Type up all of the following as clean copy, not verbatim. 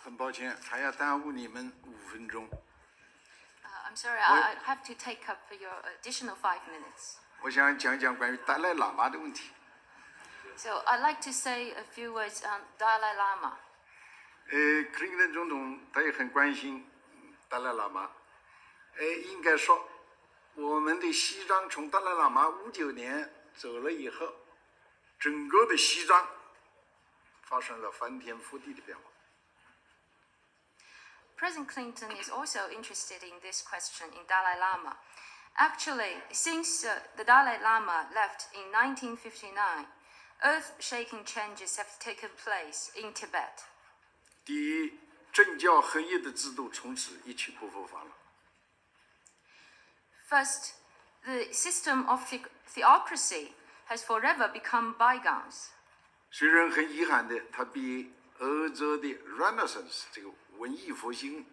很抱歉，还要耽误你们5分钟。I'm sorry, I have to take up your additional 5 minutes. 我想讲讲关于达赖喇嘛的问题。So I'd like to say a few words on Dalai Lama. 克林顿总统他也很关心达赖喇嘛。应该说，我们的西藏从达赖喇嘛59年走了以后，整个的西藏发生了翻天覆地的变化。President Clinton is also interested in this question in Dalai Lama. Actually, since the Dalai Lama left in 1959, earth-shaking changes have taken place in Tibet. 第一，政教合一的制度从此一去不复返了。First, the system of theocracy has forever become bygones. 虽然很遗憾的，它比欧洲的 Renaissance 这个文艺复兴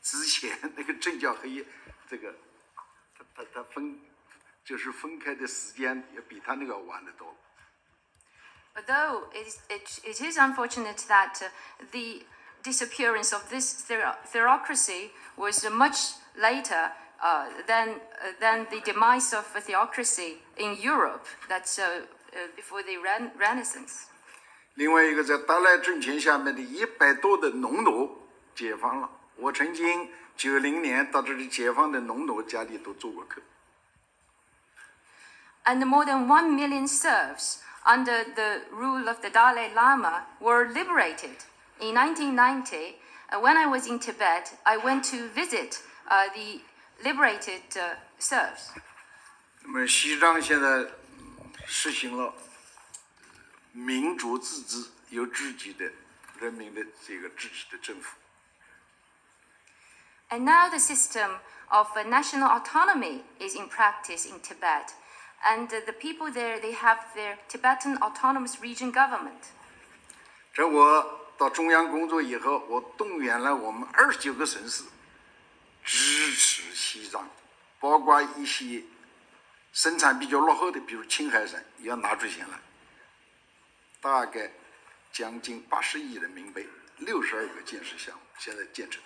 之前那个政教合一，这个它分开的时间也比它那个晚得多。Although it is unfortunate that the disappearance of this theocracy was much later than the demise of a theocracy in Europe, that's before the Renaissance. 另外一个，在达赖政权下面的100多的农奴解放了。我曾经90年到这里解放的农奴家里都做过客。And more than 1 million serfs under the rule of the Dalai Lama were liberated. In 1990, when I was in Tibet, I went to visit the liberated serfs. 那么西藏现在实行了民主自治，有自己的人民的这个自治的政府。And now the system of national autonomy is in practice in Tibet. And the people there, they have their Tibetan Autonomous Region government. 这我到中央工作以后，我动员了我们29个省市支持西藏，包括一些生产比较落后的，比如青海省，也要拿出钱来，大概将近80亿人民币，62个建设项目现在建成。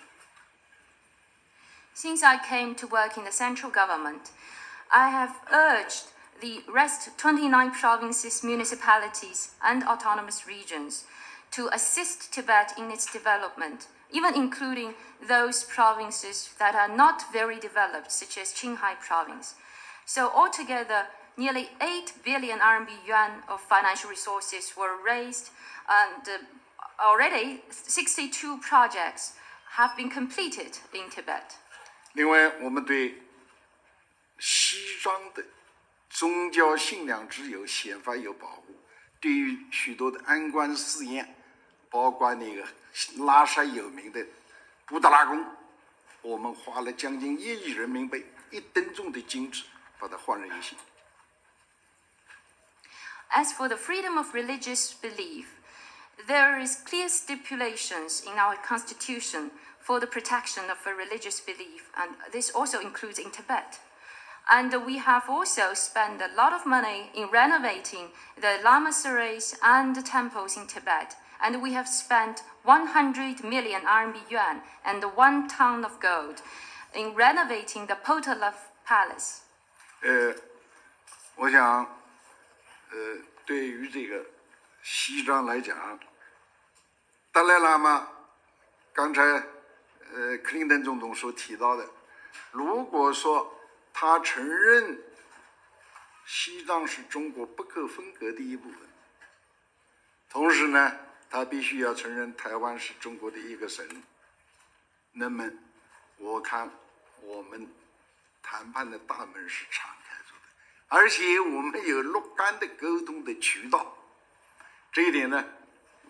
Since I came to work in the central government, I have urged the rest 29 provinces, municipalities, and autonomous regions to assist Tibet in its development, even including those provinces that are not very developed, such as Qinghai province. So altogether, nearly 8 billion RMB yuan of financial resources were raised, and already 62 projects have been completed in Tibet. 另外，我们对西藏的宗教信仰自由宪法有保护，对于许多的安观寺院，包括那个拉萨有名的布达拉宫，我们花了将近1亿人民币，1吨重的金子，把它焕然一新。As for the freedom of religious belief, there is clear stipulations in our constitution for the protection of a religious belief, and this also includes in Tibet. And we have also spent a lot of money in renovating the lamaseries and the temples in Tibet. And we have spent 100 million RMB yuan and 1 ton of gold in renovating the Potala Palace. 我想，对于这个西藏来讲，达赖喇嘛刚才克林顿总统所提到的，如果说他承认西藏是中国不可分割的一部分，同时呢，他必须要承认台湾是中国的一个省，那么我看我们谈判的大门是敞开着的，而且我们有若干的沟通的渠道。这一点呢，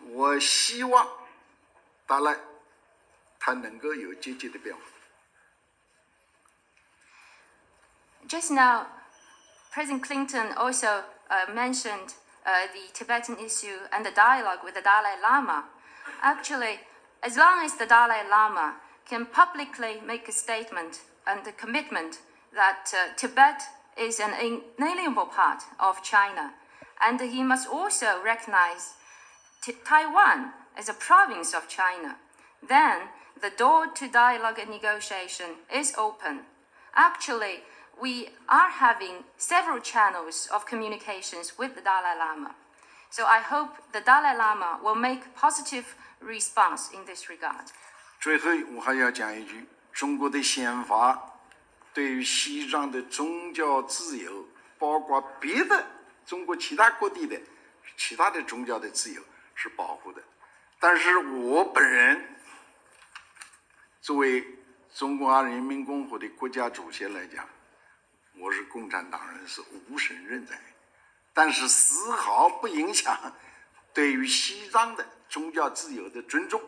我希望达赖他能够有积极的变化。Just now, President Clinton also mentioned the Tibetan issue and the dialogue with the Dalai Lama. Actually, as long as the Dalai Lama can publicly make a statement and a commitment that Tibet is an inalienable part of China, and he must also recognize Taiwan as a province of China, then the door to dialogue and negotiation is open. Actually, we are having several channels of communications with the Dalai Lama. So I hope the Dalai Lama will make positive response in this regard. 最后，我还要讲一句：中国的宪法对于西藏的宗教自由，包括别的中国其他各地的其他的宗教的自由是保护的。但是我本人作为中华人民共和国的国家主席来讲，我是共产党人，是无神论者，但是丝毫不影响对于西藏的宗教自由的尊重。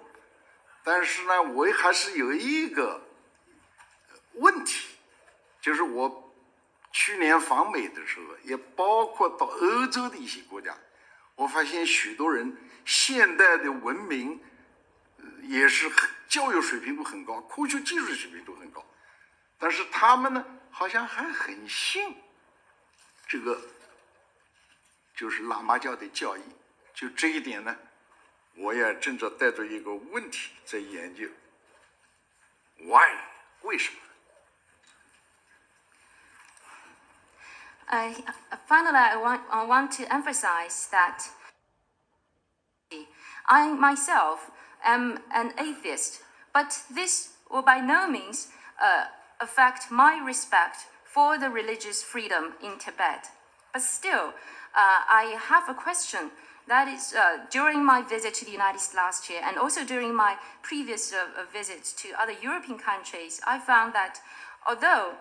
但是呢，我还是有一个问题，就是我去年访美的时候，也包括到欧洲的一些国家，我发现许多人现代的文明也是教育水平都很高，科学技术水平都很高，但是他们呢，好像还很信这个就是喇嘛教的教义。就这一点呢，我也正在带着一个问题在研究 ，why 为什么？Finally, I want to emphasize that I myself am an atheist, but this will by no means affect my respect for the religious freedom in Tibet. But still, I have a question. That is, during my visit to the United States last year, and also during my previous visits to other European countries, I found that although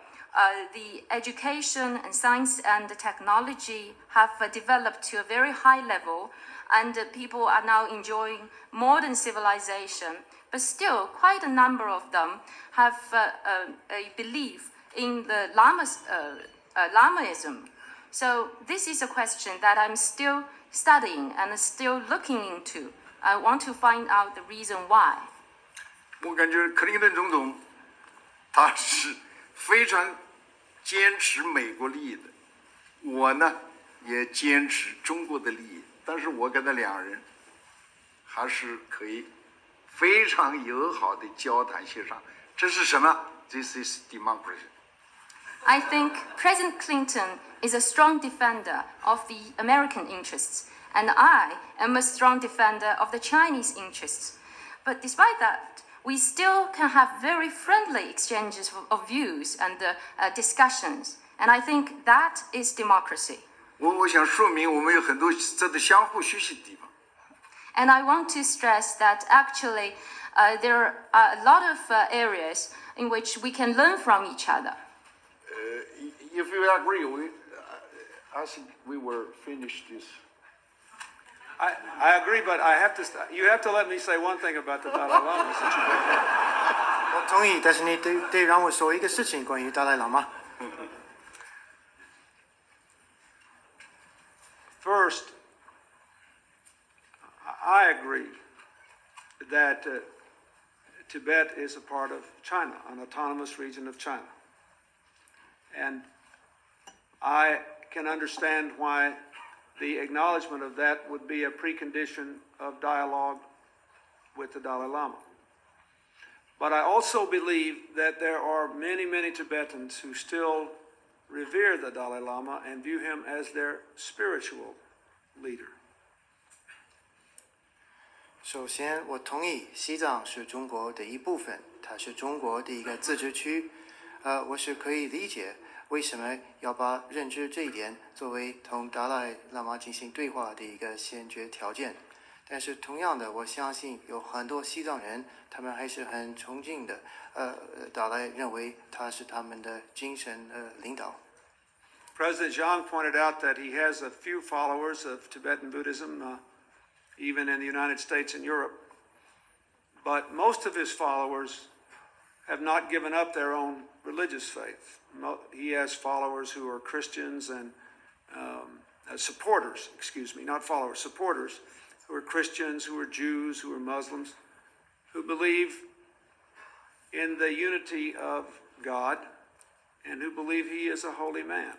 the education and science and the technology have developed to a very high level, and people are now enjoying modern civilization, but still quite a number of them have a belief in the Lamaism. So this is a question that I'm still studying and still looking into. I want to find out the reason why. 我感觉克林顿总统他是非常坚持美国利益的，我呢也坚持中国的利益，但是我跟他两人还是可以非常友好的交谈协商。这是什么 ？This is democracy. I think President Clinton is a strong defender of the American interests, and I am a strong defender of the Chinese interests. But despite that, we still can have very friendly exchanges of views and discussions, and I think that is democracy. 我想说明，我们有很多值得相互学习的地方。And I want to stress that actually there are a lot of areas in which we can learn from each other. If you agree, I think we will finish this. I agree, but you have to let me say one thing about the Dalai Lama situation. 我同意，但是你得让我说一个事情关于达赖喇嘛。First, I agree that Tibet is a part of China, an autonomous region of China. And I can understand why the acknowledgement of that would be a precondition of dialogue with the Dalai Lama. But I also believe that there are many, many Tibetans who still revere the Dalai Lama and view him as their spiritual leader. 首先，我同意西藏是中国的一部分，它是中国的一个自治区。我是可以理解为什么要把认知这一点作为同达赖喇嘛进行对话的一个先决条件。但是同样的，我相信有很多西藏人，他们还是很崇敬的。达赖认为他是他们的精神领导。President Zhang pointed out that he has a few followers of Tibetan Buddhism, even in the United States and Europe. But most of his followers have not given up their own religious faith. He has followers who are Christians and supporters, not followers, supporters, who are Christians, who are Jews, who are Muslims, who believe in the unity of God and who believe he is a holy man.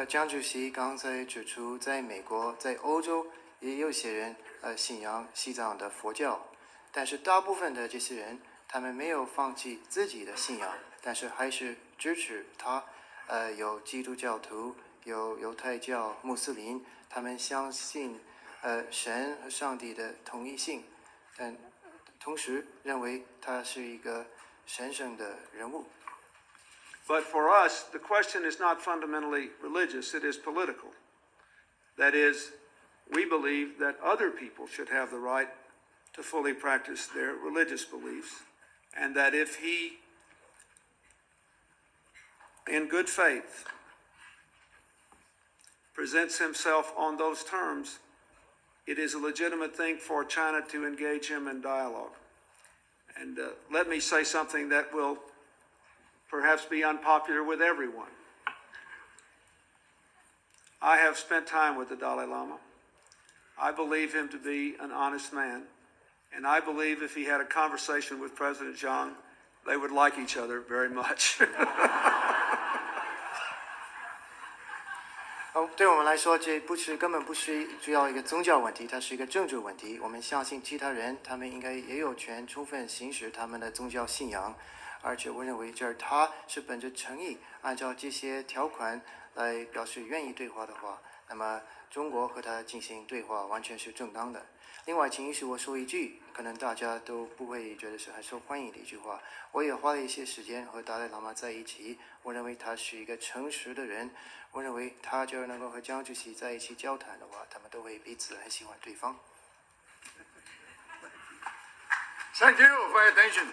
江主席刚才指出，在美国、在欧洲也有些人信仰西藏的佛教，但是大部分的这些人，他们没有放弃自己的信仰，但是还是支持他。有基督教徒，有犹太教、穆斯林，他们相信神和上帝的同一性，但同时认为他是一个神圣的人物。But for us, the question is not fundamentally religious, it is political. That is, we believe that other people should have the right to fully practice their religious beliefs, and that if he, in good faith, presents himself on those terms, it is a legitimate thing for China to engage him in dialogue. And let me say something that will perhaps be unpopular with everyone. I have spent time with the Dalai Lama. I believe him to be an honest man, and I believe if he had a conversation with President Zhang, they would like each other very much. 对我们来说，这根本不是主要一个宗教问题，它是一个政治问题。我们相信其他人，他们应该也有权充分行使他们的宗教信仰，而且我认为他是本着诚意，按照这些条款来表示愿意对话的话，那么中国和他进行对话完全是正当的。另外，请允许我说一句，可能大家都不会觉得是很受欢迎的一句话。我也花了一些时间和达赖喇嘛在一起，我认为他是一个诚实的人。我认为他只要能够和江主席在一起交谈的话，他们都会彼此很喜欢对方。Thank you for your attention.